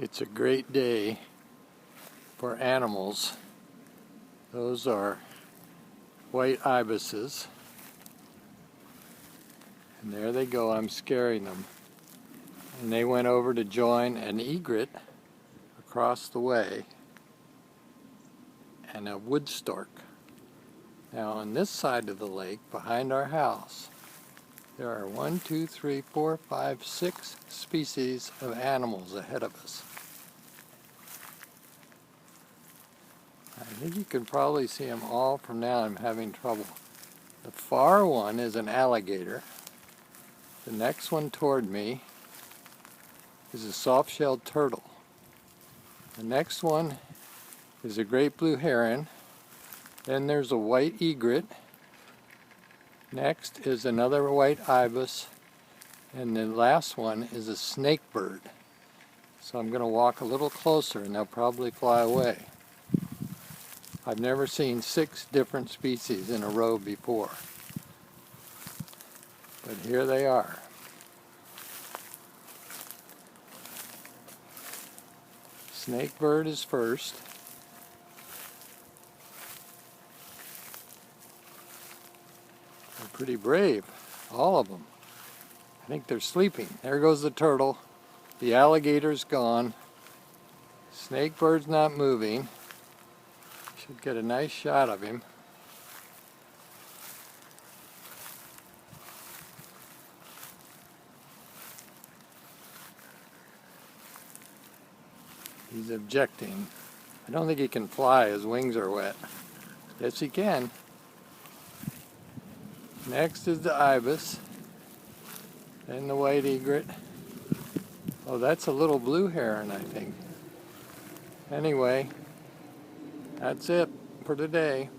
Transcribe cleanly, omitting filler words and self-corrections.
It's a great day for animals. Those are white ibises. And there they go, I'm scaring them. And they went over to join an egret across the way and a wood stork. Now on this side of the lake, behind our house, there are 1, 2, 3, 4, 5, 6 species of animals ahead of us. I think you can probably see them all from now. I'm having trouble. The far one is an alligator. The next one toward me is a soft-shelled turtle. The next one is a great blue heron. Then there's a white egret. Next is another white ibis. And the last one is a snakebird. So I'm going to walk a little closer and they'll probably fly away. I've never seen 6 different species in a row before. But here they are. Snakebird is first. They're pretty brave, all of them. I think they're sleeping. There goes the turtle. The alligator's gone. Snakebird's not moving. Should get a nice shot of him. He's objecting. I don't think he can fly, his wings are wet. Yes, he can. Next is the ibis. Then the white egret. Oh, that's a little blue heron, I think. Anyway, that's it for today.